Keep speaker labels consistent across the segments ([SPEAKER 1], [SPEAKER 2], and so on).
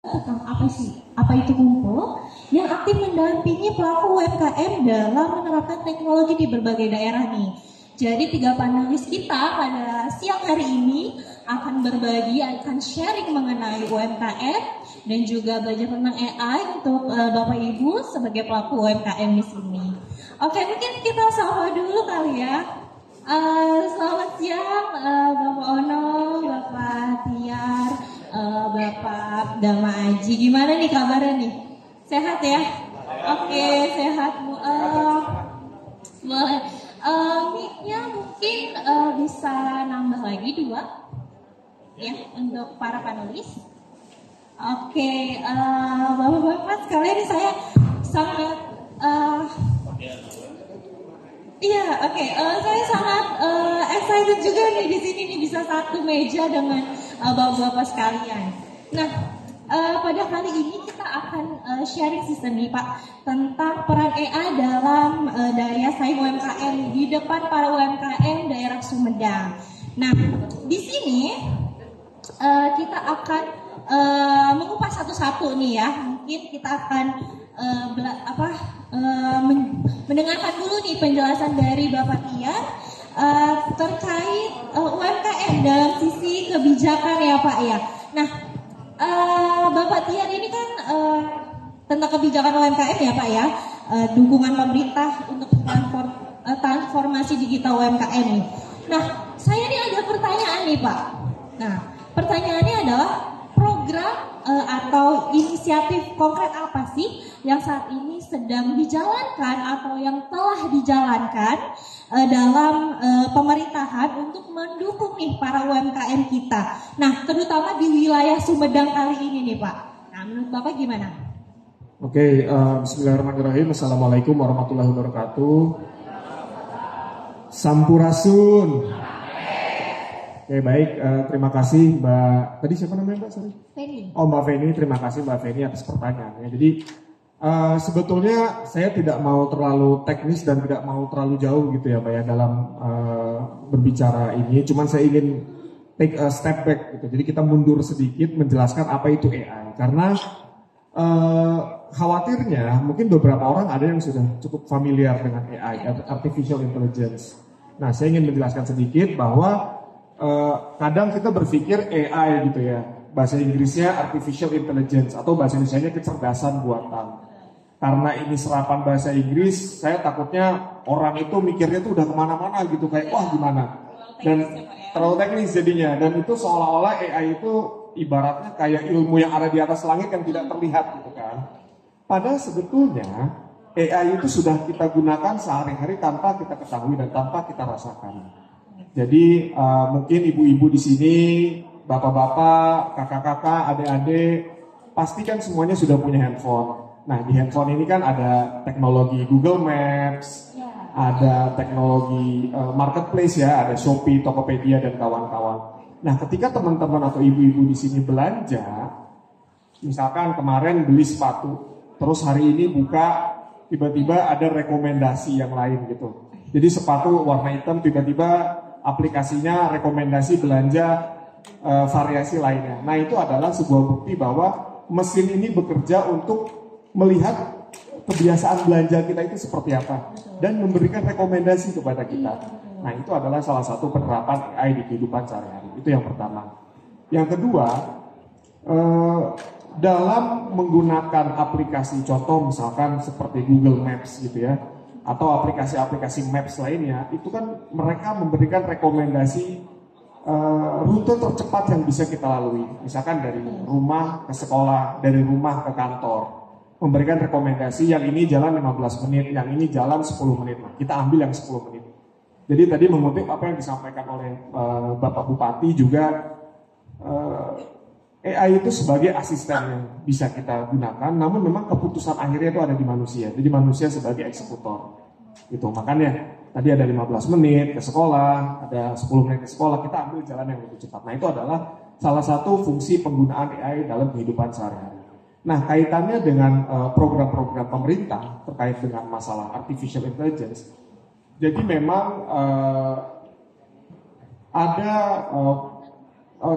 [SPEAKER 1] tentang apa itu kumpul yang aktif mendampingi pelaku UMKM dalam menerapkan teknologi di berbagai daerah nih. Jadi 3 panelis kita pada siang hari ini akan berbagi, akan sharing mengenai UMKM dan juga belajar tentang AI untuk Bapak Ibu sebagai pelaku UMKM di sini. Oke, mungkin kita sapa dulu kali ya. Selamat siang Bapak Ono, Bapak Tiar, Bapak Dama Aji. Gimana nih kabarnya nih? Sehat ya? Oke, sehat Bu. Boleh. Mic-nya mungkin bisa nambah lagi 2 ya untuk para panelis. Oke, Bapak-bapak sekalian saya sangat saya sangat excited juga nih di sini nih bisa satu meja dengan bapak-bapak sekalian. Nah, pada kali ini kita akan sharing sistem nih Pak tentang peran AI dalam daya saing UMKM di depan para UMKM daerah Sumedang. Nah, di sini kita akan mengupas satu-satu nih ya. Mungkin kita akan mendengarkan dulu nih penjelasan dari Bapak Tiar terkait UMKM dalam sisi kebijakan ya Pak ya. Nah, Bapak Tiar ini kan tentang kebijakan UMKM ya Pak ya, dukungan pemerintah untuk transformasi digital UMKM nih. Nah, saya ini ada pertanyaan nih Pak. Nah, pertanyaannya adalah program atau inisiatif konkret apa sih yang saat ini sedang dijalankan atau yang telah dijalankan dalam pemerintahan untuk mendukung nih para UMKM kita. Nah, terutama di wilayah Sumedang kali ini nih Pak. Nah, menurut Bapak gimana?
[SPEAKER 2] Oke, bismillahirrahmanirrahim. Assalamualaikum warahmatullahi wabarakatuh. Sampurasun. Oke, baik, terima kasih Mbak, tadi siapa namanya Mbak? Sorry?
[SPEAKER 1] Feni.
[SPEAKER 2] Oh, Mbak Feni, terima kasih Mbak Feni atas pertanyaannya. Jadi sebetulnya saya tidak mau terlalu teknis dan tidak mau terlalu jauh gitu ya Mbak ya dalam berbicara ini. Cuman saya ingin take a step back gitu. Jadi kita mundur sedikit menjelaskan apa itu AI. Karena khawatirnya mungkin beberapa orang ada yang sudah cukup familiar dengan AI, Artificial Intelligence. Nah, saya ingin menjelaskan sedikit bahwa kadang kita berpikir AI gitu ya, bahasa Inggrisnya Artificial Intelligence atau bahasa Indonesianya kecerdasan buatan. Karena ini serapan bahasa Inggris, saya takutnya orang itu mikirnya tuh udah kemana-mana gitu, kayak wah gimana. Dan terlalu teknis jadinya, dan itu seolah-olah AI itu ibaratnya kayak ilmu yang ada di atas langit yang tidak terlihat gitu kan. Padahal sebetulnya AI itu sudah kita gunakan sehari-hari tanpa kita ketahui dan tanpa kita rasakan. Jadi mungkin ibu-ibu di sini, bapak-bapak, kakak-kakak, adik-adik, pasti kan semuanya sudah punya handphone. Nah, di handphone ini kan ada teknologi Google Maps, ada teknologi marketplace ya, ada Shopee, Tokopedia dan kawan-kawan. Nah, ketika teman-teman atau ibu-ibu di sini belanja, misalkan kemarin beli sepatu, terus hari ini buka, tiba-tiba ada rekomendasi yang lain gitu. Jadi sepatu warna hitam tiba-tiba aplikasinya rekomendasi belanja variasi lainnya. Nah, itu adalah sebuah bukti bahwa mesin ini bekerja untuk melihat kebiasaan belanja kita itu seperti apa dan memberikan rekomendasi kepada kita. Nah, itu adalah salah satu penerapan AI di kehidupan sehari-hari. Itu yang pertama. Yang kedua, dalam menggunakan aplikasi contoh misalkan seperti Google Maps gitu ya, atau aplikasi-aplikasi Maps lainnya, itu kan mereka memberikan rekomendasi rute tercepat yang bisa kita lalui. Misalkan dari rumah ke sekolah, dari rumah ke kantor. Memberikan rekomendasi yang ini jalan 15 menit, yang ini jalan 10 menit. Nah, kita ambil yang 10 menit. Jadi tadi mengutip apa yang disampaikan oleh Bapak Bupati juga, AI itu sebagai asisten yang bisa kita gunakan, namun memang keputusan akhirnya itu ada di manusia. Jadi manusia sebagai eksekutor. Gitu. Makanya tadi ada 15 menit ke sekolah, ada 10 menit ke sekolah, kita ambil jalan yang lebih cepat. Nah, itu adalah salah satu fungsi penggunaan AI dalam kehidupan sehari-hari. Nah, kaitannya dengan program-program pemerintah terkait dengan masalah artificial intelligence. Jadi memang ada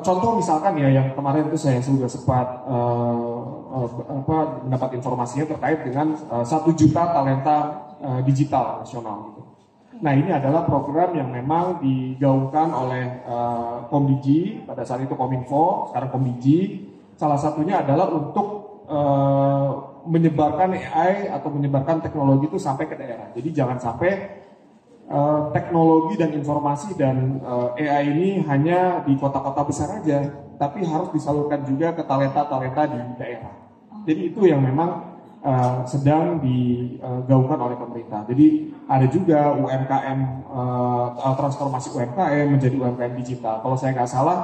[SPEAKER 2] contoh misalkan ya yang kemarin itu saya sudah sempat mendapat informasinya terkait dengan 1 juta talenta digital nasional gitu. Nah, ini adalah program yang memang digaungkan oleh Komdigi, pada saat itu Kominfo, sekarang Komdigi. Salah satunya adalah untuk menyebarkan AI atau menyebarkan teknologi itu sampai ke daerah. Jadi jangan sampai teknologi dan informasi dan AI ini hanya di kota-kota besar aja, tapi harus disalurkan juga ke talenta-talenta di daerah. Jadi itu yang memang sedang digaungkan oleh pemerintah. Jadi ada juga UMKM, transformasi UMKM menjadi UMKM digital. Kalau saya nggak salah,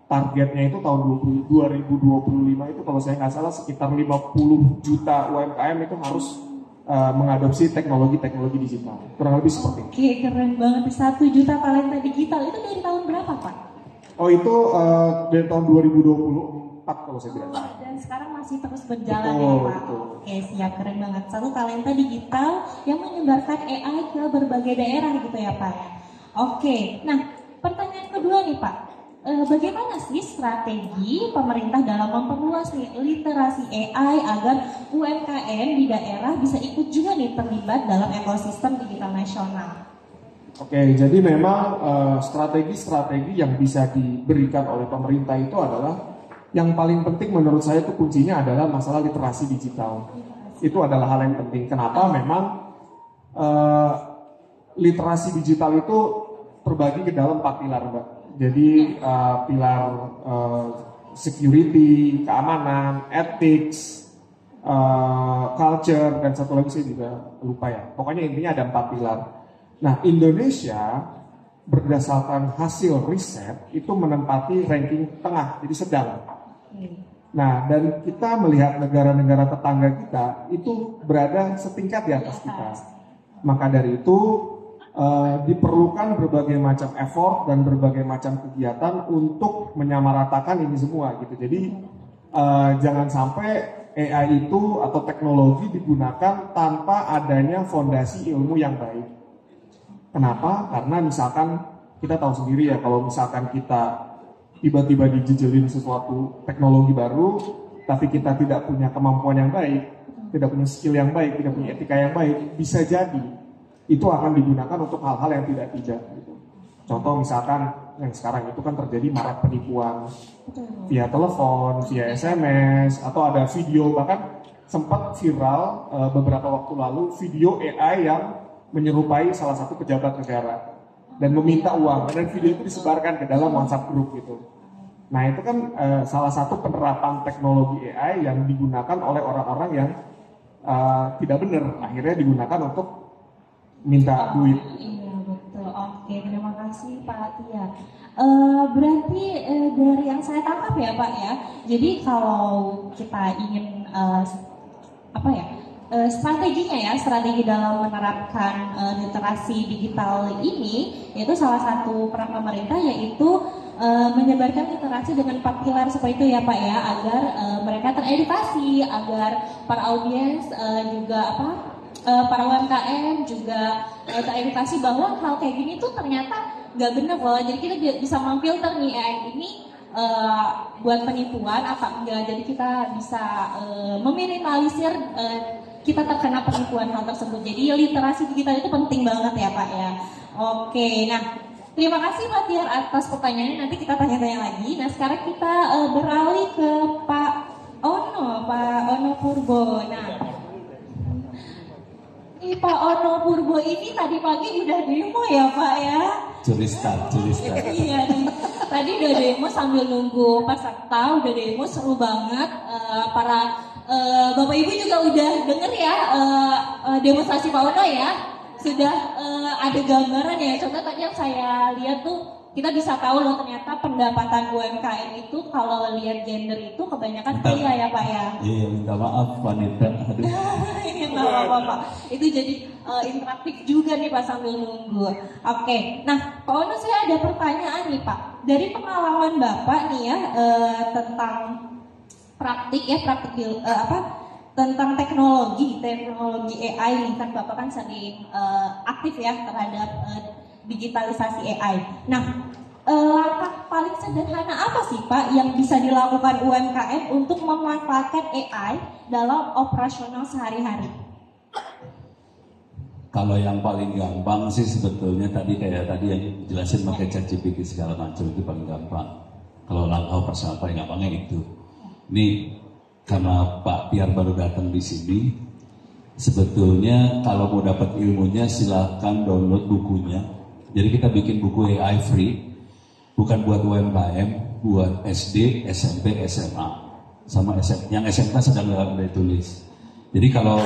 [SPEAKER 2] targetnya itu tahun 2025 itu kalau saya nggak salah sekitar 50 juta UMKM itu harus mengadopsi teknologi digital. Kurang lebih seperti itu.
[SPEAKER 1] Oke, keren banget. 1 juta talenta digital itu dari tahun berapa, Pak?
[SPEAKER 2] Oh, itu dari tahun 2024 kalau saya tidak salah.
[SPEAKER 1] Dan sekarang masih terus berjalan
[SPEAKER 2] Betul,
[SPEAKER 1] ya, Pak?
[SPEAKER 2] betul.
[SPEAKER 1] Oke, siap. Keren banget. 1 talenta digital yang menyebarkan AI ke berbagai daerah gitu ya, Pak? Oke, nah pertanyaan kedua nih, Pak. Bagaimana sih strategi pemerintah dalam memperluas literasi AI agar UMKM di daerah bisa ikut juga nih terlibat dalam ekosistem digital nasional?
[SPEAKER 2] Oke, jadi memang strategi-strategi yang bisa diberikan oleh pemerintah itu adalah yang paling penting menurut saya itu kuncinya adalah masalah literasi digital. Itu adalah hal yang penting. Kenapa? Memang literasi digital itu terbagi ke dalam 4 pilar, Mbak. Jadi pilar security, keamanan, ethics, culture, dan satu lagi saya juga lupa ya. Pokoknya intinya ada 4 pilar. Nah, Indonesia berdasarkan hasil riset itu menempati ranking tengah, jadi sedang. Nah, dan kita melihat negara-negara tetangga kita itu berada setingkat di atas kita. Maka dari itu diperlukan berbagai macam effort dan berbagai macam kegiatan untuk menyamaratakan ini semua gitu. Jadi jangan sampai AI itu atau teknologi digunakan tanpa adanya fondasi ilmu yang baik. Kenapa? Karena misalkan kita tahu sendiri ya, kalau misalkan kita tiba-tiba dijejelin sesuatu teknologi baru, tapi kita tidak punya kemampuan yang baik, tidak punya skill yang baik, tidak punya etika yang baik, bisa jadi itu akan digunakan untuk hal-hal yang tidak bijak. Gitu. Contoh misalkan yang sekarang itu kan terjadi marak penipuan via telepon, via SMS, atau ada video, bahkan sempat viral beberapa waktu lalu video AI yang menyerupai salah satu pejabat negara dan meminta uang, dan video itu disebarkan ke dalam WhatsApp group gitu. Nah itu kan salah satu penerapan teknologi AI yang digunakan oleh orang-orang yang tidak benar, akhirnya digunakan untuk minta duit.
[SPEAKER 1] Iya betul. Oke, terima kasih Pak Tia. Berarti dari yang saya tangkap ya Pak ya, jadi kalau kita ingin strategi dalam menerapkan literasi digital ini, yaitu salah satu peran pemerintah yaitu menyebarkan literasi dengan 4 pilar seperti itu ya Pak ya, agar mereka teredukasi, agar para audiens juga para UMKM juga teredukasi bahwa hal kayak gini tuh ternyata nggak benar loh. Jadi kita bisa memfilter nih AI ini buat penipuan apa enggak. Jadi kita bisa meminimalisir kita terkena penipuan hal tersebut. Jadi literasi digital itu penting banget ya Pak ya. Oke, nah terima kasih Pak Tiar atas pertanyaannya. Nanti kita tanya-tanya lagi. Nah sekarang kita beralih ke Pak Ono Purbo. Nah Pak Ono Purbo ini tadi pagi udah demo ya Pak ya?
[SPEAKER 3] Juristat.
[SPEAKER 1] Iya nih, tadi udah demo sambil nunggu peserta, udah demo seru banget. Para Bapak Ibu juga udah denger ya demonstrasi Pak Ono ya? Sudah ada gambaran ya, contoh tadi yang saya lihat tuh kita bisa tahu loh ternyata pendapatan UMKM itu kalau lihat gender itu kebanyakan pria ya Pak ya.
[SPEAKER 3] Iya, minta maaf wanita.
[SPEAKER 1] Ini nggak apa-apa. Itu jadi interaktif juga nih Pak sambil nunggu. Oke, nah Pak Ono saya ada pertanyaan nih Pak. Dari pengalaman Bapak nih ya tentang tentang teknologi AI nih kan Bapak kan sering aktif ya terhadap digitalisasi AI. Nah, langkah paling sederhana apa sih Pak yang bisa dilakukan UMKM untuk memanfaatkan AI dalam operasional sehari-hari?
[SPEAKER 3] Kalau yang paling gampang sih sebetulnya tadi yang jelasin pakai ChatGPT segala macam itu paling gampang. Kalau langkah operasional paling gampangnya itu. Ini karena Pak Piar baru datang di sini, sebetulnya kalau mau dapat ilmunya silahkan download bukunya. Jadi kita bikin buku AI free, bukan buat UMKM, buat SD, SMP, SMA, sama yang SMK sedang ditulis. Jadi kalau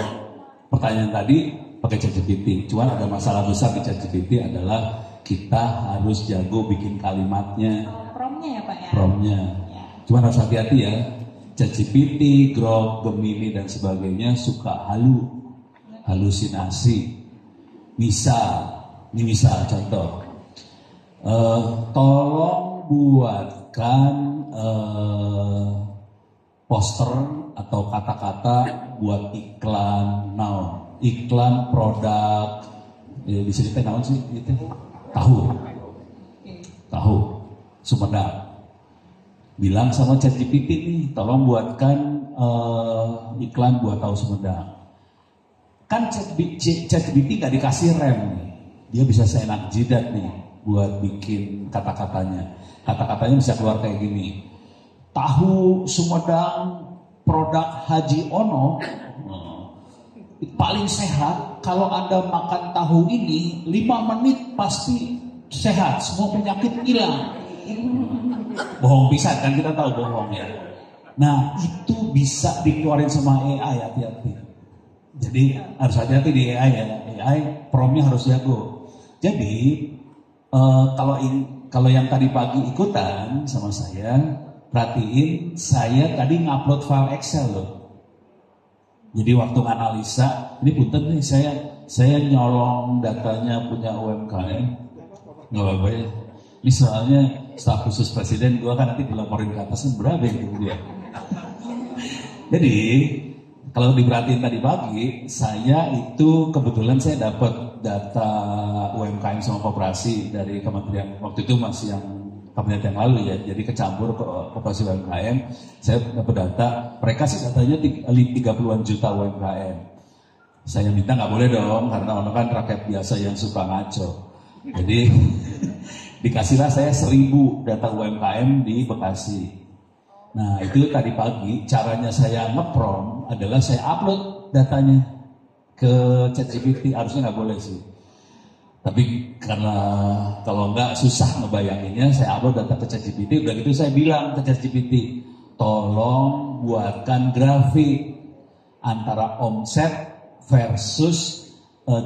[SPEAKER 3] pertanyaan tadi pakai ChatGPT, cuman ada masalah besar di ChatGPT adalah kita harus jago bikin kalimatnya.
[SPEAKER 1] Promnya ya Pak ya?
[SPEAKER 3] Promnya. Cuman harus hati-hati ya. ChatGPT, Grok, Gemini dan sebagainya suka halusinasi. Ini misal contoh, tolong buatkan poster atau kata-kata buat iklan iklan produk, bisa ditenaun sih gitu. Tahu Sumedang. Bilang sama ChatGPT nih, tolong buatkan iklan buat tahu Sumedang. Kan ChatGPT gak dikasih rem nih. Dia bisa seenak jidat nih buat bikin kata-katanya. Kata-katanya bisa keluar kayak gini. Tahu Sumedang produk Haji Ono paling sehat. Kalau Anda makan tahu ini 5 menit pasti sehat, semua penyakit hilang. Bohong pisan kan, kita tahu bohong ya. Nah itu bisa dikeluarin sama AI, hati-hati. Jadi harus hati-hati di AI ya. AI promnya harus jago. Jadi kalau yang tadi pagi ikutan sama saya, perhatiin saya tadi ngupload file Excel loh. Jadi waktu analisa, ini punten nih saya nyolong datanya punya UMKM. Nggak apa-apa ya. Ini soalnya staf khusus presiden, gue kan nanti dilaporin ke atasnya berapa gitu dia. Jadi kalau diperhatiin tadi pagi, saya itu kebetulan saya dapat data UMKM sama koperasi dari kementerian, waktu itu masih yang kabinet yang lalu ya, jadi kecampur koperasi UMKM, saya dapat data, mereka sih datanya 30-an juta UMKM. Saya minta nggak boleh dong, karena orang kan rakyat biasa yang suka ngaco. Jadi dikasihlah saya 1000 data UMKM di Bekasi. Nah itu tadi pagi caranya saya ngeprom adalah saya upload datanya ke ChatGPT, harusnya nggak boleh sih. Tapi karena kalau nggak susah ngebayanginnya, saya upload data ke ChatGPT. Udah gitu saya bilang ke ChatGPT, tolong buatkan grafik antara omset versus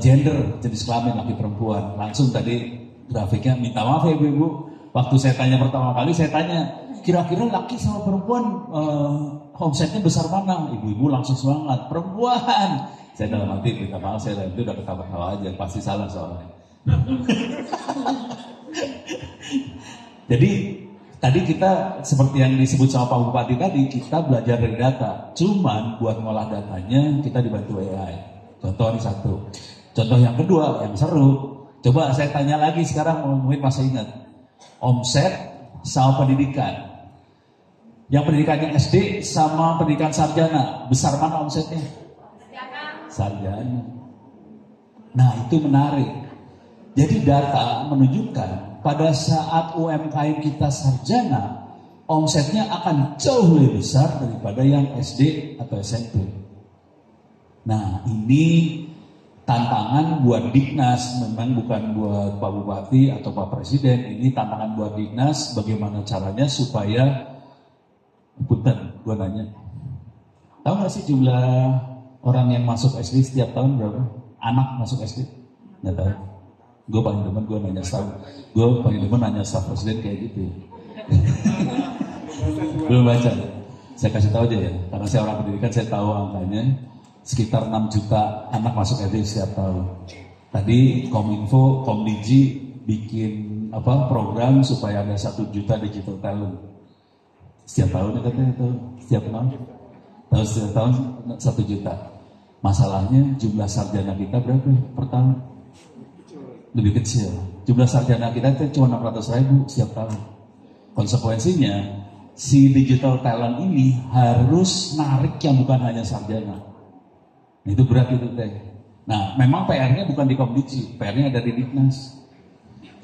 [SPEAKER 3] gender, jenis kelamin laki perempuan. Langsung tadi grafiknya, minta maaf ya ibu-ibu, waktu saya tanya pertama kali, saya tanya kira-kira laki sama perempuan omsetnya besar mana? Ibu-ibu langsung semangat, perempuan. Saya dalam hati minta maaf, saya itu udah ketawa-tawa aja, pasti salah soalnya. Jadi tadi kita seperti yang disebut sama Pak Bupati tadi, kita belajar dari data. Cuman buat ngolah datanya kita dibantu AI. Contoh ini satu. Contoh yang kedua yang seru. Coba saya tanya lagi sekarang, mungkin masih ingat. Omset sama pendidikan. Yang pendidikannya SD sama pendidikan sarjana, besar mana omsetnya? Sarjana. Nah itu menarik. Jadi data menunjukkan pada saat UMKM kita sarjana, omsetnya akan jauh lebih besar daripada yang SD atau SMP. Nah ini tantangan buat Dignas, memang bukan buat Pak Bupati atau Pak Presiden. Ini tantangan buat Dignas, bagaimana caranya supaya, punten, gue nanya, tahu nggak sih jumlah orang yang masuk SD setiap tahun berapa? Anak masuk SD? Nggak tahu. Gue paling demen nanya staf Presiden kayak gitu. Belum baca. Saya kasih tahu aja ya, karena saya orang pendidikan, saya tahu angkanya. Sekitar 6 juta anak masuk SD setiap tahun. Tadi Kominfo, Komdigi bikin program supaya ada 1 juta digital talent. Setiap tahun katanya itu, setiap tahun 1 juta. Masalahnya jumlah sarjana kita berapa per tahun? Lebih kecil. Jumlah sarjana kita itu cuma 600.000 setiap tahun. Konsekuensinya, si digital talent ini harus narik yang bukan hanya sarjana. Nah, itu berat itu teh. Nah, memang PR-nya bukan di Komdiksi, PR-nya ada di Diknas.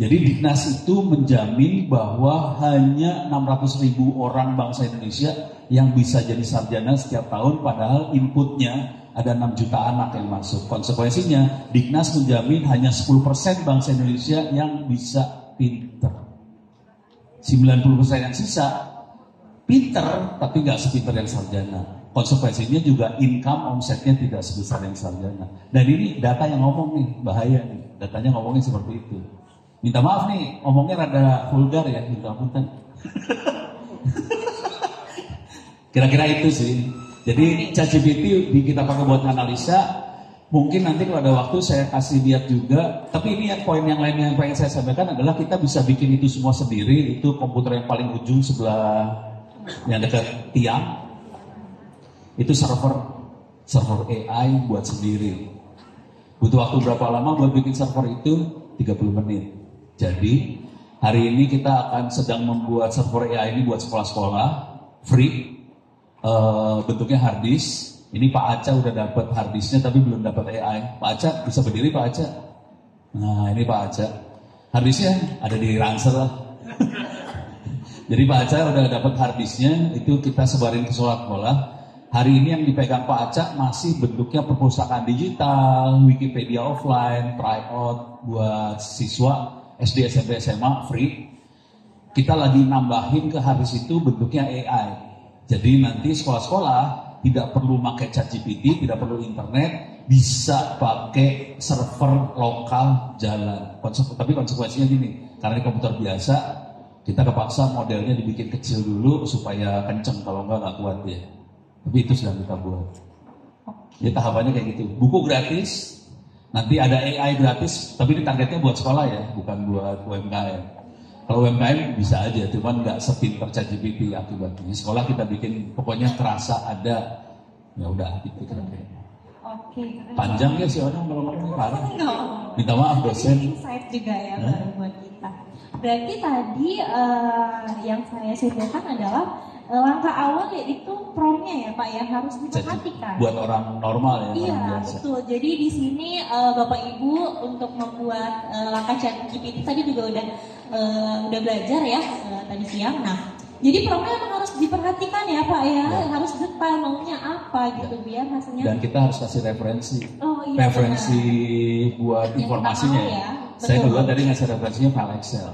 [SPEAKER 3] Jadi Diknas itu menjamin bahwa hanya 600.000 orang bangsa Indonesia yang bisa jadi sarjana setiap tahun, padahal inputnya ada 6 juta anak yang masuk. Konsekuensinya, Diknas menjamin hanya 10% bangsa Indonesia yang bisa pinter. 90% yang sisa pinter tapi nggak sepinter yang sarjana. Konsekuensinya juga income omsetnya tidak sebesar yang sarjana. Dan ini data yang ngomong nih, bahaya nih. Datanya ngomongnya seperti itu. Minta maaf nih, ngomongnya rada vulgar ya, minta ampun. Kira-kira itu sih. Jadi ChatGPT kita pakai buat analisa. Mungkin nanti kalau ada waktu saya kasih lihat juga. Tapi ini yang poin yang lain yang pengen saya sampaikan adalah kita bisa bikin itu semua sendiri. Itu komputer yang paling ujung sebelah yang dekat tiang. Itu server AI buat sendiri. Butuh waktu berapa lama buat bikin server itu? 30 menit. Jadi hari ini kita akan sedang membuat server AI ini buat sekolah-sekolah free. Bentuknya hard disk. Ini Pak Aca udah dapat hard disknya tapi belum dapat AI. Pak Aca bisa berdiri Pak Aca. Nah ini Pak Aca. Hard disknya ada di Ransel lah. Jadi Pak Aca udah dapat hard disknya, itu kita sebarin ke sekolah-sekolah. Hari ini yang dipegang Pak Aca masih bentuknya perpustakaan digital, Wikipedia offline, tryout buat siswa SD, SMP, SMA free. Kita lagi nambahin ke hard disk itu bentuknya AI. Jadi nanti sekolah-sekolah tidak perlu pakai ChatGPT, tidak perlu internet, bisa pakai server lokal jalan. Tapi konsekuensinya gini, karena di komputer biasa, kita kepaksa modelnya dibikin kecil dulu supaya kenceng, kalau nggak kuat ya. Tapi itu sedang kita buat. Ya tahapannya kayak gitu. Buku gratis, nanti ada AI gratis, tapi ini targetnya buat sekolah ya, bukan buat UMKM. Kalau UMKM bisa aja, cuman nggak sepinter ChatGPT akibatnya. Sekolah kita bikin, pokoknya terasa ada, ya udah gitu kira-kira.
[SPEAKER 1] Oke.
[SPEAKER 3] Panjang ya sih orang kalau ngomong parah.
[SPEAKER 1] No.
[SPEAKER 3] Minta maaf dosen.
[SPEAKER 1] Insight juga ya baru buat kita. Berarti tadi yang saya sediakan adalah langkah awal yaitu promnya ya Pak ya, harus diperhatikan.
[SPEAKER 3] Buat orang normal ya.
[SPEAKER 1] Iya
[SPEAKER 3] orang biasa.
[SPEAKER 1] betul. Jadi di sini Bapak Ibu untuk membuat langkah ChatGPT tadi juga udah belajar ya tadi siang. Nah, jadi promnya memang harus diperhatikan ya Pak ya, harus detail maunya apa gitu biar hasilnya.
[SPEAKER 3] Dan kita harus kasih referensi.
[SPEAKER 1] Oh, iya,
[SPEAKER 3] referensi buat
[SPEAKER 1] yang
[SPEAKER 3] informasinya.
[SPEAKER 1] ya.
[SPEAKER 3] Saya duluan tadi ngasih referensinya file Excel.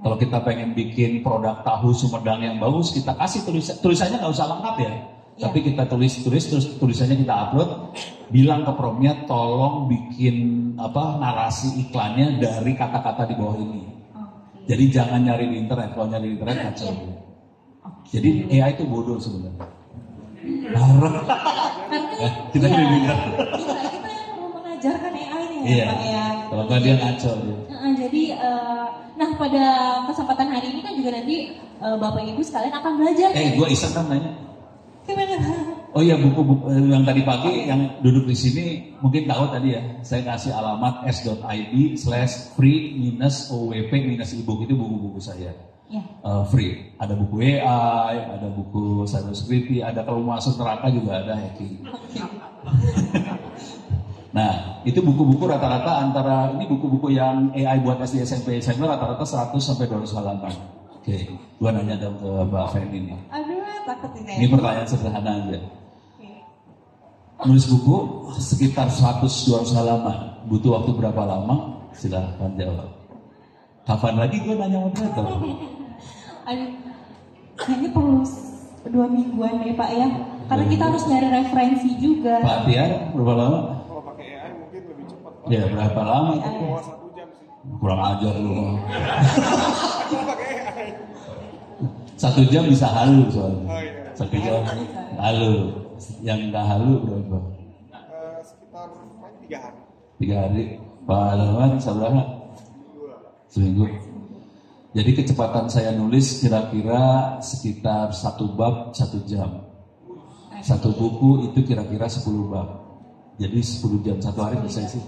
[SPEAKER 3] Kalau kita pengen bikin produk tahu Sumedang yang bagus, kita kasih tulisannya nggak usah lengkap ya. Tapi kita tulis terus tulisannya kita upload, bilang ke promnya tolong bikin narasi iklannya dari kata-kata di bawah ini. Jadi jangan nyari di internet, kalau nyari di internet kacau. Jadi AI itu bodoh sebenarnya. Kita
[SPEAKER 1] yang
[SPEAKER 3] dengar.
[SPEAKER 1] Kita yang perlu mengajarkan AI nih
[SPEAKER 3] Iya.
[SPEAKER 1] Pak ya.
[SPEAKER 3] Kalau nggak dia ngacau dia.
[SPEAKER 1] Jadi, nah pada kesempatan hari ini kan juga nanti Bapak Ibu sekalian akan belajar.
[SPEAKER 3] Gue iseng kan nanya.
[SPEAKER 1] Gimana?
[SPEAKER 3] Oh iya buku yang tadi pagi yang duduk di sini mungkin tahu tadi ya. Saya kasih alamat s.id/free-owp-ebook itu buku-buku saya.
[SPEAKER 1] Ya.
[SPEAKER 3] Free. Ada buku AI, ada buku cybersecurity, ada kalau masuk neraka juga ada hacking. Nah, itu buku-buku rata-rata ini buku-buku yang AI buat SD, SMP, SMA rata-rata 100 sampai 200 halaman. Oke, gua nanya dong ke Mbak Feni nih.
[SPEAKER 1] Aduh, takut ini.
[SPEAKER 3] Ini pertanyaan sederhana aja. Nulis buku sekitar 100-200 halaman, butuh waktu berapa lama? Silahkan jawab. Kapan lagi gue nanya moderator?
[SPEAKER 1] Aduh, kayaknya perlu 2 mingguan ya Pak ya. Karena kita harus nyari referensi juga.
[SPEAKER 3] Pak Tiar, berapa lama?
[SPEAKER 2] Kalau pakai AI mungkin lebih cepat.
[SPEAKER 3] Ya, berapa lama?
[SPEAKER 2] Bawah 1 jam sih.
[SPEAKER 3] Kurang ajar lu.
[SPEAKER 2] Kalau pakai AI.
[SPEAKER 3] 1 jam bisa halu soalnya.
[SPEAKER 2] Oh iya.
[SPEAKER 3] 1 jam halu. Yang nggak halu berapa?
[SPEAKER 2] Sekitar 3 hari.
[SPEAKER 3] 3 hari. Pak Alwan seberapa? Seminggu. Jadi kecepatan saya nulis kira-kira sekitar 1 bab 1 jam. 1 buku itu kira-kira 10 bab. Jadi 10 jam 1 hari selesai sih.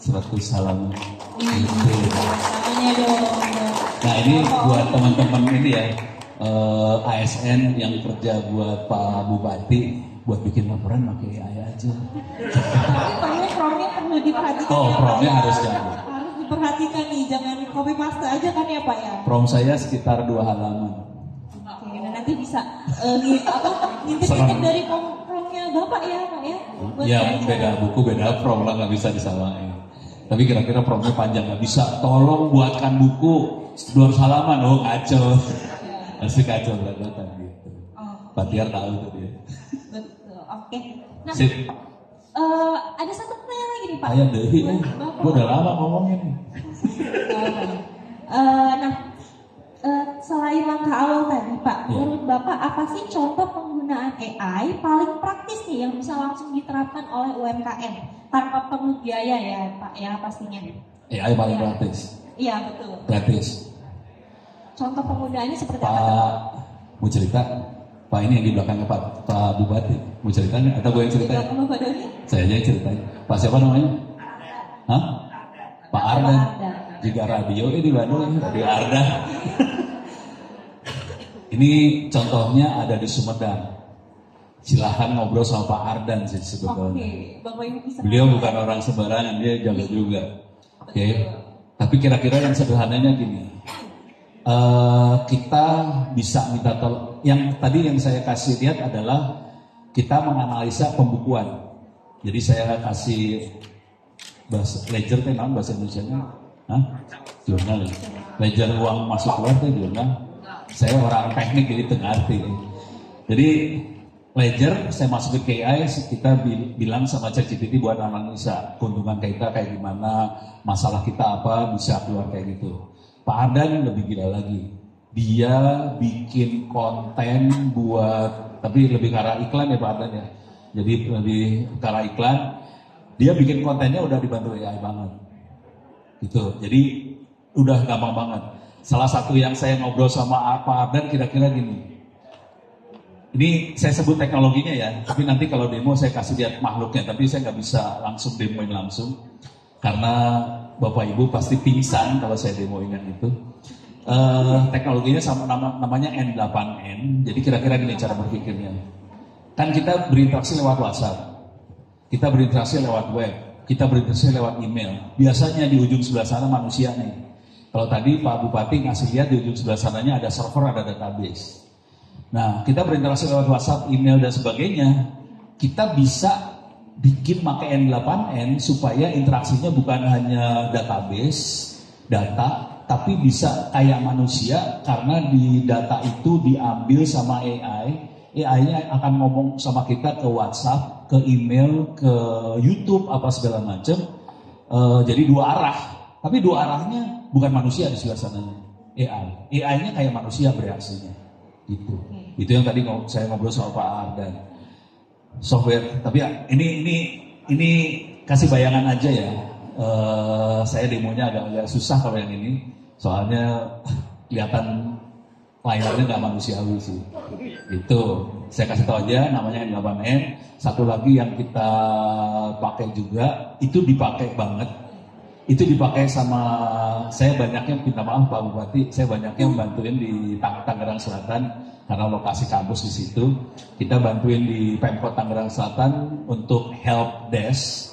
[SPEAKER 3] 100 halaman.
[SPEAKER 1] Namanya dong.
[SPEAKER 3] Nah ini buat teman-teman ini ya, ASN yang kerja buat Pak Bupati, buat bikin laporan pakai AI aja.
[SPEAKER 1] Tapi promnya perlu diperhatikan.
[SPEAKER 3] Oh,
[SPEAKER 1] ya,
[SPEAKER 3] promnya
[SPEAKER 1] Pak, ya.
[SPEAKER 3] harus jago.
[SPEAKER 1] Harus diperhatikan nih, jangan copy paste aja kan ya Pak ya.
[SPEAKER 3] Prom saya sekitar 2 halaman.
[SPEAKER 1] Oke, nah nanti bisa ngintip-ngintip dari promnya Bapak ya Pak ya. Buat
[SPEAKER 3] Ya
[SPEAKER 1] belajar.
[SPEAKER 3] beda buku, beda prom lah, nggak bisa disamain. Tapi kira-kira promnya panjang, nggak bisa. Tolong buatkan buku 200 halaman, oh kacau. Masih kacau berat-beratan gitu.
[SPEAKER 1] Oh.
[SPEAKER 3] Pak Tiar tahu tuh dia.
[SPEAKER 1] Betul, oke. Nah,
[SPEAKER 3] Sip.
[SPEAKER 1] ada satu pertanyaan lagi nih Pak.
[SPEAKER 3] Ayah dehi,
[SPEAKER 1] Bapak.
[SPEAKER 3] gue udah lama ngomongin nih.
[SPEAKER 1] Nah, selain langkah awal tadi Pak,
[SPEAKER 3] Ya.
[SPEAKER 1] menurut Bapak apa sih contoh penggunaan AI paling praktis nih yang bisa langsung diterapkan oleh UMKM tanpa perlu biaya ya Pak ya pastinya.
[SPEAKER 3] AI paling
[SPEAKER 1] Ya.
[SPEAKER 3] gratis.
[SPEAKER 1] Iya betul.
[SPEAKER 3] Gratis.
[SPEAKER 1] Contoh penggunaannya seperti apa?
[SPEAKER 3] Pak, mau cerita? Pak ini yang di belakangnya Pak Bupati. Mau cerita nggak? Atau gue yang ceritain?
[SPEAKER 1] Tidak Bapak Doni?
[SPEAKER 3] Saya aja yang ceritain. Pak siapa namanya? Hah? Pak Ardan.
[SPEAKER 1] Ardan.
[SPEAKER 3] Juga radio ini di Bandung, Radio Ardan. Ini contohnya ada di Sumedang. Silahkan ngobrol sama Pak Ardan sih sebetulnya.
[SPEAKER 1] Oke, Bapak Ibu bisa.
[SPEAKER 3] Beliau bukan orang sembarangan, dia jago juga. Oke. Tapi kira-kira yang sederhananya gini. Kita bisa minta tolong. Yang tadi yang saya kasih lihat adalah kita menganalisa pembukuan. Jadi saya kasih bahasa ledger kan bahasa Indonesia-nya. Hah? Jurnal. Ledger uang masuk keluar itu jurnal. Saya orang teknik jadi tengarti. Jadi ledger saya masukin ke AI, kita bilang sama ChatGPT buat analisa keuntungan kita kayak gimana, masalah kita apa, bisa keluar kayak gitu. Pak Ardan lebih gila lagi. Dia bikin konten buat, tapi lebih ke arah iklan ya Pak Ardan ya. Jadi lebih ke arah iklan. Dia bikin kontennya udah dibantu AI banget. Gitu. Jadi udah gampang banget. Salah satu yang saya ngobrol sama Pak Ardan kira-kira gini. Ini saya sebut teknologinya ya, tapi nanti kalau demo saya kasih lihat makhluknya, tapi saya nggak bisa langsung demoin langsung. Karena Bapak Ibu pasti pingsan kalau saya demoin yang itu. Teknologinya sama namanya N8N, jadi kira-kira gini cara berpikirnya. Kan kita berinteraksi lewat WhatsApp, kita berinteraksi lewat web, kita berinteraksi lewat email. Biasanya di ujung sebelah sana manusia nih. Kalau tadi Pak Bupati ngasih lihat di ujung sebelah sananya ada server, ada database. Nah, kita berinteraksi lewat WhatsApp, email, dan sebagainya. Kita bisa bikin pakai N8N supaya interaksinya bukan hanya database, data, tapi bisa kayak manusia karena di data itu diambil sama AI. AI-nya akan ngomong sama kita ke WhatsApp, ke email, ke YouTube, apa segala macam. Jadi dua arah. Tapi dua arahnya bukan manusia di sebelah sananya. AI. AI-nya kayak manusia bereaksinya. Gitu. Itu yang tadi saya ngobrol sama Pak Ardan. Software, tapi ya, ini kasih bayangan aja ya. Saya demonya agak susah kalau yang ini, soalnya kelihatan layarnya nggak manusiawi sih. Itu saya kasih tahu aja, namanya N8N. Satu lagi yang kita pakai juga, itu dipakai banget. Itu dipakai sama saya banyaknya, minta maaf Pak Bupati, saya banyaknya bantuin di Tangerang Selatan karena lokasi kampus di situ. Kita bantuin di Pemkot Tangerang Selatan untuk help desk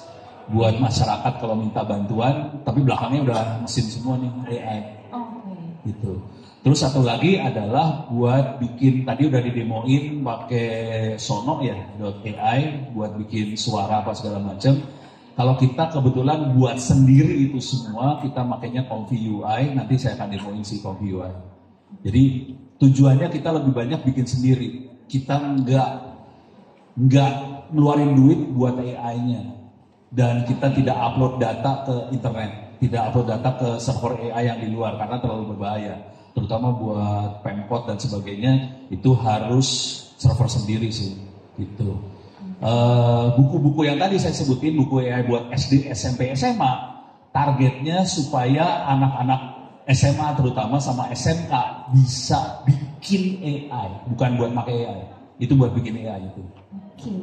[SPEAKER 3] buat masyarakat kalau minta bantuan, tapi belakangnya udah mesin semua nih AI. Gitu. Terus satu lagi adalah buat bikin, tadi udah didemoin pakai Sono ya, .ai buat bikin suara apa segala macam. Kalau kita kebetulan buat sendiri itu semua, kita makainya Comfy UI, nanti saya akan demoin si Comfy UI. Jadi tujuannya kita lebih banyak bikin sendiri. Kita nggak ngeluarin duit buat AI-nya. Dan kita tidak upload data ke internet, tidak upload data ke server AI yang di luar karena terlalu berbahaya. Terutama buat Pemkot dan sebagainya, itu harus server sendiri sih. Gitu. Buku-buku yang tadi saya sebutin, buku AI buat SD, SMP, SMA, targetnya supaya anak-anak SMA terutama sama SMK bisa bikin AI, bukan buat pakai AI, itu buat bikin AI itu.
[SPEAKER 1] Oke.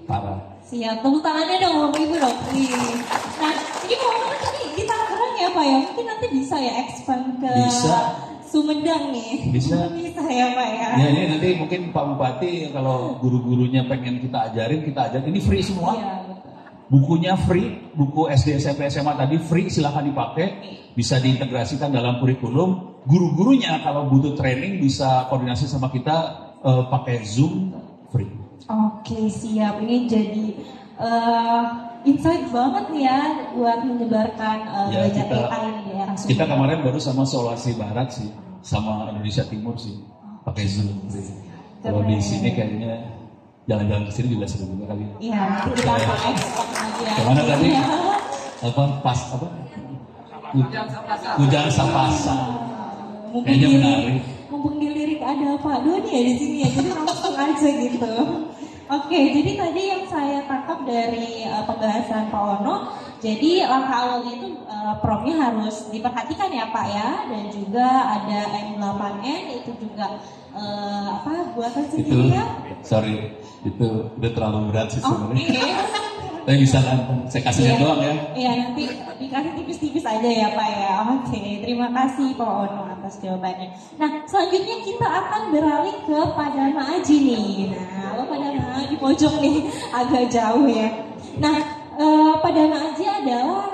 [SPEAKER 3] Parah.
[SPEAKER 1] Siap, tepuk tangannya dong Bapak Ibu dong. Nah, ini mau tadi di Tangerang ya Pak ya? Mungkin nanti bisa ya expand ke
[SPEAKER 3] Bisa.
[SPEAKER 1] Sumedang nih.
[SPEAKER 3] Bisa.
[SPEAKER 1] Bisa ya Pak ya?
[SPEAKER 3] Ya ini nanti mungkin Pak Bupati kalau guru-gurunya pengen kita ajarin, kita ajarin. Ini free semua.
[SPEAKER 1] Iya, betul.
[SPEAKER 3] Bukunya free, buku SD, SMP, SMA tadi free, silahkan dipakai. Bisa diintegrasikan dalam kurikulum. Guru-gurunya kalau butuh training bisa koordinasi sama kita pakai Zoom free.
[SPEAKER 1] Oke, siap. Ini jadi insight banget nih ya buat menyebarkan
[SPEAKER 3] Ya,
[SPEAKER 1] belajar
[SPEAKER 3] kita-
[SPEAKER 1] AI di daerah Sumedang.
[SPEAKER 3] Kita kemarin baru sama Sulawesi Barat sih, sama Indonesia Timur sih, pakai Zoom. Kalau di sini kayaknya jalan-jalan ke sini juga seru juga kali.
[SPEAKER 1] Iya, nanti kita akan expand lagi ya.
[SPEAKER 3] Kemana tadi?
[SPEAKER 1] Iya.
[SPEAKER 3] Apa pas apa? Ujang Sapasa.
[SPEAKER 1] Mumpung
[SPEAKER 3] Kayaknya
[SPEAKER 1] di-
[SPEAKER 3] menarik.
[SPEAKER 1] Mumpung di lirik ada Pak Doni ya di sini ya, jadi langsung aja gitu. Oke, jadi tadi yang saya tangkap dari pembahasan Pak Ono, jadi langkah awalnya itu promnya harus diperhatikan ya Pak ya, dan juga ada M8N itu juga buatan
[SPEAKER 3] Itu,
[SPEAKER 1] sendiri ya.
[SPEAKER 3] sorry, itu udah terlalu berat sih
[SPEAKER 1] Oke.
[SPEAKER 3] sebenarnya. Tapi bisa kan, saya kasih lihat doang ya.
[SPEAKER 1] Iya, nanti dikasih tipis-tipis aja ya Pak ya. Oke, terima kasih Pak Ono atas jawabannya. Nah, selanjutnya kita akan beralih ke Pak Dharma Aji nih. Nah, lo Pak Dharma di pojok nih, agak jauh ya. Nah, Pak Dharma Aji adalah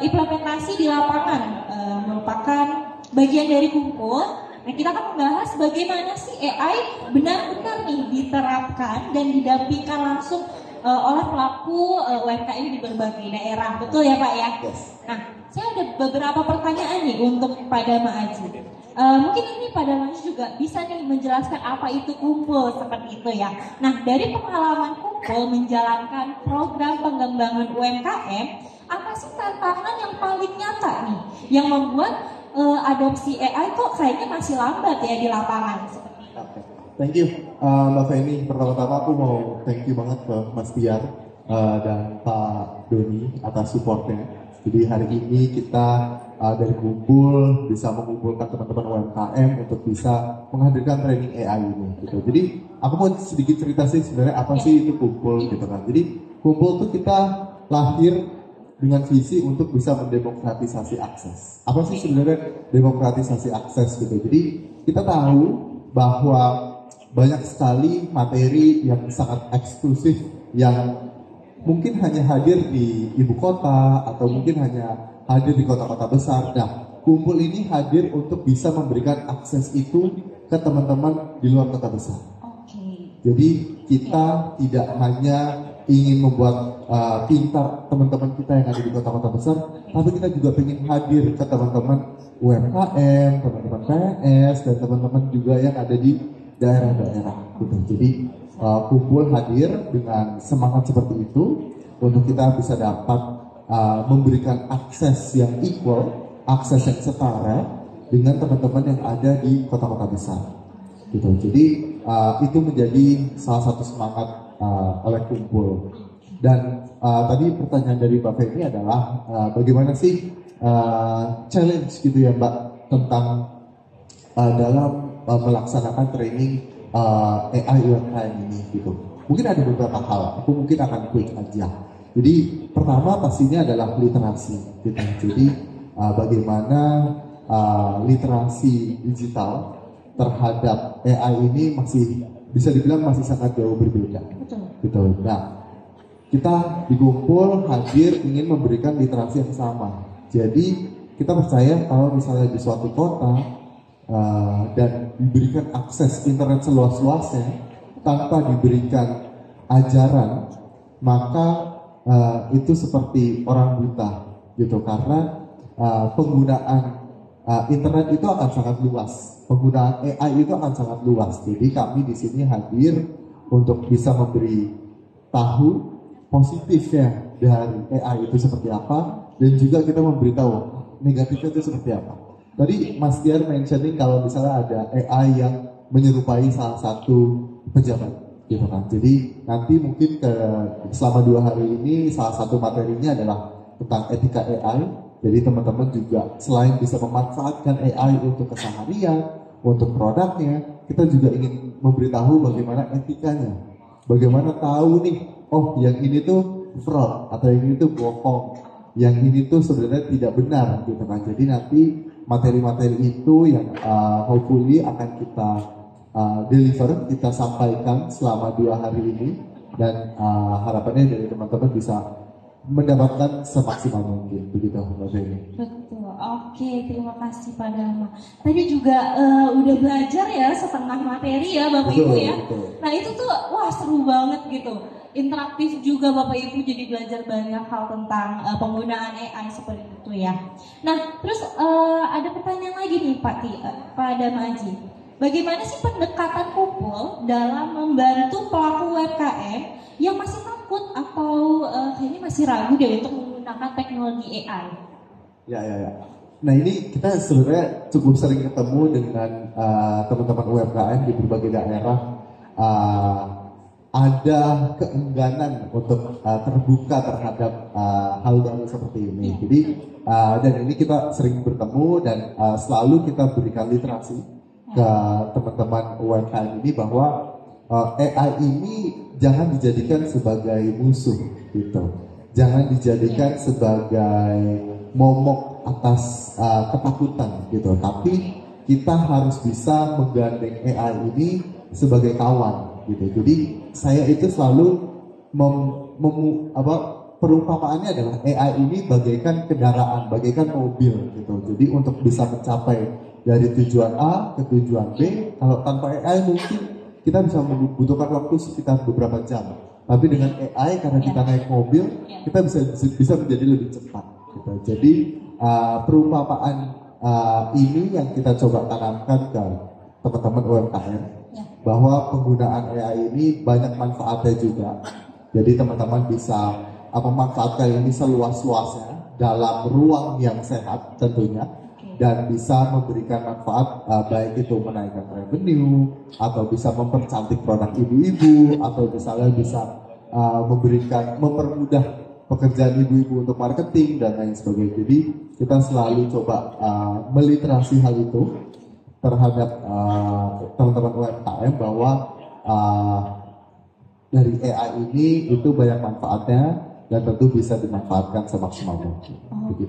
[SPEAKER 1] implementasi di lapangan, merupakan bagian dari kumpul. Nah, kita akan membahas bagaimana sih AI benar-benar nih diterapkan dan didampingkan langsung oleh pelaku UMKM di berbagai daerah, betul ya Pak ya?
[SPEAKER 4] Yes.
[SPEAKER 1] Nah, saya ada beberapa pertanyaan nih untuk Pak Dharma Aji. Mungkin ini Pak Dharma Aji juga bisa nih menjelaskan apa itu kumpul seperti itu ya. Nah, dari pengalaman kumpul menjalankan program pengembangan UMKM, apa sih tantangan yang paling nyata nih yang membuat adopsi AI kok kayaknya masih lambat ya di lapangan seperti itu?
[SPEAKER 4] Oke. Thank you Mbak Feni. Pertama-tama aku mau thank you banget ke Mas Tiar dan Pak Doni atas supportnya. Jadi hari ini kita dari Kumpul bisa mengumpulkan teman-teman UMKM untuk bisa menghadirkan training AI ini gitu. Jadi aku mau sedikit cerita sih sebenarnya apa sih itu Kumpul gitu kan. Jadi Kumpul tuh kita lahir dengan visi untuk bisa mendemokratisasi akses. Apa sih sebenarnya demokratisasi akses gitu. Jadi kita tahu bahwa banyak sekali materi yang sangat eksklusif yang mungkin hanya hadir di ibu kota atau mungkin hanya hadir di kota-kota besar. Nah, Kumpul ini hadir untuk bisa memberikan akses itu ke teman-teman di luar kota besar.
[SPEAKER 1] Oke.
[SPEAKER 4] Jadi kita tidak hanya ingin membuat pintar teman-teman kita yang ada di kota-kota besar, tapi kita juga ingin hadir ke teman-teman UMKM, teman-teman PNS, dan teman-teman juga yang ada di daerah-daerah gitu. Jadi Kumpul hadir dengan semangat seperti itu untuk kita bisa dapat memberikan akses yang equal, akses yang setara dengan teman-teman yang ada di kota-kota besar gitu. Jadi itu menjadi salah satu semangat oleh Kumpul. Dan tadi pertanyaan dari Mbak Feni adalah bagaimana sih challenge gitu ya Mbak tentang dalam melaksanakan training AI UMKM ini gitu. Mungkin ada beberapa hal, aku mungkin akan quick aja. Jadi pertama pastinya adalah literasi gitu. Jadi bagaimana literasi digital terhadap AI ini masih bisa dibilang masih sangat jauh berbeda.
[SPEAKER 1] Betul.
[SPEAKER 4] Gitu. Nah, kita di Kumpul hadir ingin memberikan literasi yang sama. Jadi kita percaya kalau misalnya di suatu kota dan diberikan akses internet seluas-luasnya tanpa diberikan ajaran, maka itu seperti orang buta gitu, karena penggunaan internet itu akan sangat luas, penggunaan AI itu akan sangat luas. Jadi kami di sini hadir untuk bisa memberi tahu positifnya dari AI itu seperti apa, dan juga kita memberitahu negatifnya itu seperti apa. Tadi Mas Tiar mentioning kalau misalnya ada AI yang menyerupai salah satu pejabat gitu kan. Jadi nanti mungkin selama 2 hari ini salah satu materinya adalah tentang etika AI. Jadi teman-teman juga selain bisa memanfaatkan AI untuk keseharian, untuk produknya, kita juga ingin memberitahu bagaimana etikanya Bagaimana tahu nih, oh yang ini tuh fraud atau yang ini tuh bohong, yang ini tuh sebenarnya tidak benar gitu kan. Jadi nanti materi-materi itu yang hopefully akan kita deliver, kita sampaikan selama 2 hari ini, dan harapannya dari teman-teman bisa mendapatkan semaksimal mungkin, begitu Mbak Feni.
[SPEAKER 1] Betul, oke, terima kasih Pak Dama. Tadi juga udah belajar ya setengah materi ya Bapak
[SPEAKER 4] Betul,
[SPEAKER 1] Ibu ya.
[SPEAKER 4] betul.
[SPEAKER 1] Nah itu tuh wah seru banget gitu. Interaktif juga Bapak Ibu, jadi belajar banyak hal tentang penggunaan AI seperti itu ya. Nah terus ada pertanyaan lagi nih Pak Dama Aji. Bagaimana sih pendekatan Kumpul dalam membantu pelaku UMKM yang masih takut atau kayaknya masih ragu deh untuk menggunakan teknologi AI?
[SPEAKER 4] Ya. Nah ini kita sebenarnya cukup sering ketemu dengan teman-teman UMKM di berbagai daerah. Ada keengganan untuk terbuka terhadap hal baru seperti ini. Jadi dan ini kita sering bertemu dan selalu kita berikan literasi ke teman-teman UMKM ini bahwa AI ini jangan dijadikan sebagai musuh gitu. Jangan dijadikan sebagai momok atas ketakutan gitu. Tapi kita harus bisa menggandeng AI ini sebagai kawan gitu. Jadi saya itu selalu perumpamaannya adalah AI ini bagaikan kendaraan, bagaikan mobil gitu. Jadi untuk bisa mencapai dari tujuan A ke tujuan B, kalau tanpa AI mungkin kita bisa membutuhkan waktu sekitar beberapa jam. Tapi dengan AI karena kita naik mobil, kita bisa menjadi lebih cepat. Gitu. Jadi perumpamaan ini yang kita coba tanamkan ke teman-teman UMKM, bahwa penggunaan AI ini banyak manfaatnya juga. Jadi teman-teman bisa memanfaatkan ini seluas-luasnya dalam ruang yang sehat tentunya, dan bisa memberikan manfaat baik itu menaikkan revenue, atau bisa mempercantik produk ibu-ibu, atau misalnya bisa mempermudah pekerjaan ibu-ibu untuk marketing dan lain sebagainya. Jadi kita selalu coba meliterasi hal itu terhadap teman-teman UMKM bahwa dari AI ini itu banyak manfaatnya dan tentu bisa dimanfaatkan semaksimal mungkin.
[SPEAKER 1] Oke,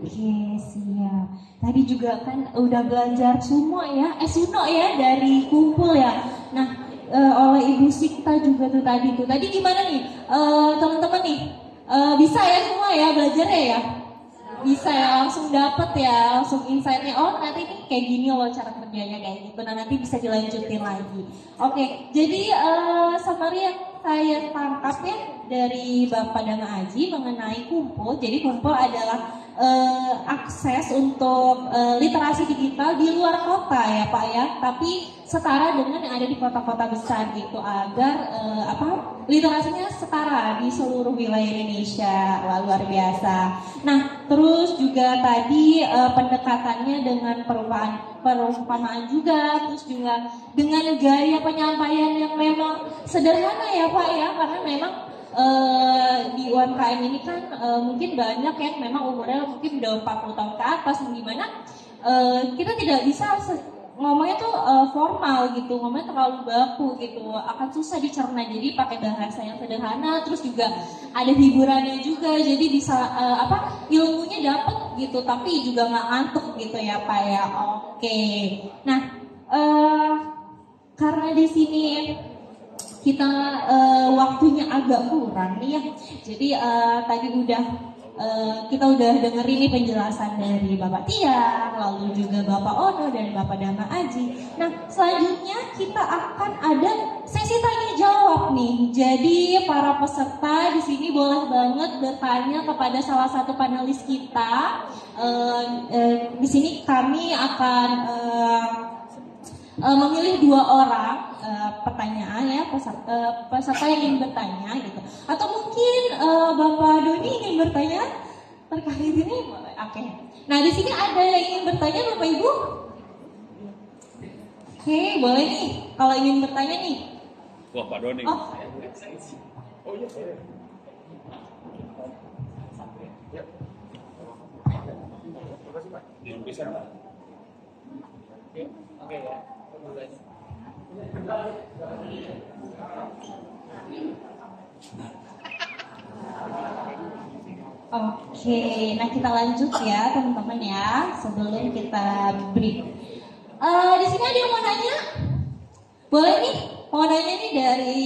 [SPEAKER 1] siap. Tadi juga kan udah belajar semua ya, Suno ya dari Kumpul ya. Nah, oleh Ibu Sikta juga tuh tadi. Tadi gimana nih, teman-teman nih? Bisa ya semua ya belajarnya ya? Bisa ya, langsung dapet ya, langsung insight-nya. Oh nanti ini kayak gini loh cara kerjanya kayak gitu. Nah nanti bisa dilanjutin lagi. Oke, jadi summary yang saya tangkap ya dari Bapak Dama Aji mengenai Kumpul. Jadi Kumpul adalah akses untuk literasi digital di luar kota ya Pak ya, tapi setara dengan yang ada di kota-kota besar gitu, agar literasinya setara di seluruh wilayah Indonesia. Wah, luar biasa. Nah terus juga tadi pendekatannya dengan perumpamaan juga, terus juga dengan gaya penyampaian yang memang sederhana ya Pak ya, karena memang di UMKM ini kan mungkin banyak yang memang umurnya mungkin udah 40 tahun ke atas, gimana kita tidak bisa ngomongnya tuh formal gitu, ngomongnya terlalu baku gitu, akan susah dicerna. Jadi pakai bahasa yang sederhana, terus juga ada hiburannya juga, jadi bisa ilmunya dapet gitu, tapi juga nggak ngantuk gitu ya Pak ya. Oke, nah karena di sini kita waktunya agak kurang nih ya, jadi tadi kita udah dengerin nih penjelasan dari Bapak Tiar, lalu juga Bapak Ono dan Bapak Dama Aji. Nah selanjutnya kita akan ada sesi tanya jawab nih. Jadi para peserta di sini boleh banget bertanya kepada salah satu panelis kita. Di sini kami akan memilih 2 orang pertanyaan ya, peserta yang ingin bertanya gitu, atau mungkin Bapak Doni ingin bertanya terkait ini. Oke. Nah di sini ada yang ingin bertanya Bapak Ibu? Oke, boleh nih kalau ingin bertanya nih.
[SPEAKER 3] Wah Pak Doni.
[SPEAKER 1] Oh iya boleh.
[SPEAKER 3] Bisa Pak. Oke ya.
[SPEAKER 1] Oke, nah kita lanjut ya teman-teman ya sebelum kita break. Di sini ada yang mau nanya? Boleh nih, mau nanya nih dari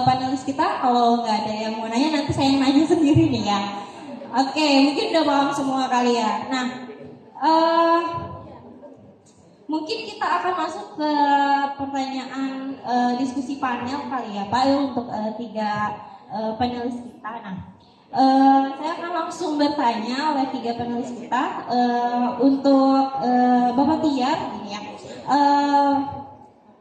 [SPEAKER 1] panelis kita. Kalau nggak ada yang mau nanya, nanti saya yang nanya sendiri nih ya. Oke, mungkin udah paham semua kali ya. Nah, mungkin kita akan masuk ke pertanyaan diskusi panel kali ya Pak untuk tiga panelis kita. Nah, saya akan langsung bertanya oleh tiga panelis kita untuk Bapak Tiar ini ya.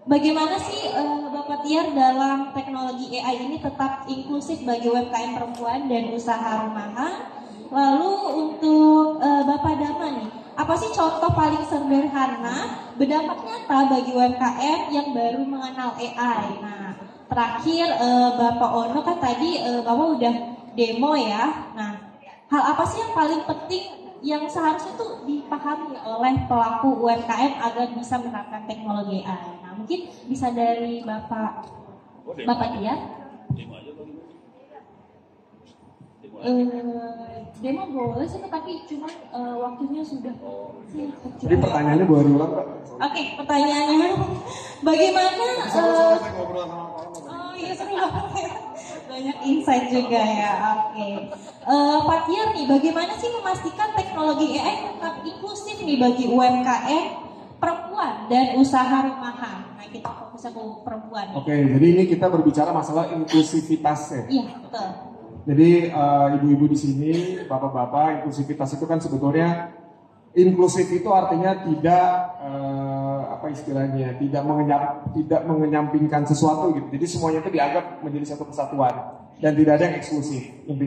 [SPEAKER 1] Bagaimana sih Bapak Tiar dalam teknologi AI ini tetap inklusif bagi UMKM perempuan dan usaha rumahan? Lalu untuk Bapak Dama nih, apa sih contoh paling sederhana berdampak nyata bagi UMKM yang baru mengenal AI? Nah, terakhir Bapak Ono kan tadi Bapak udah demo ya. Nah, hal apa sih yang paling penting yang seharusnya tuh dipahami oleh pelaku UMKM agar bisa menerapkan teknologi AI? Nah, mungkin bisa dari Bapak Tiar. Demo boleh sih, tapi cuma waktunya sudah.
[SPEAKER 2] Jadi pertanyaannya boleh diulang Pak?
[SPEAKER 1] Oke, pertanyaannya bagaimana? Oh iya seru banget. Banyak insight juga ya. Oke, Pak Tiar nih, bagaimana sih memastikan teknologi AI tetap inklusif nih bagi UMKM perempuan dan usaha rumahan? Nah, kita fokusnya ke perempuan.
[SPEAKER 2] Oke, jadi ini kita berbicara masalah inklusivitas ya.
[SPEAKER 1] Iya, betul.
[SPEAKER 2] Jadi ibu-ibu di sini, bapak-bapak, inklusivitas itu kan sebetulnya inklusif itu artinya tidak apa istilahnya, tidak mengenyampingkan sesuatu gitu. Jadi semuanya itu dianggap menjadi satu kesatuan dan tidak ada yang eksklusif. Intinya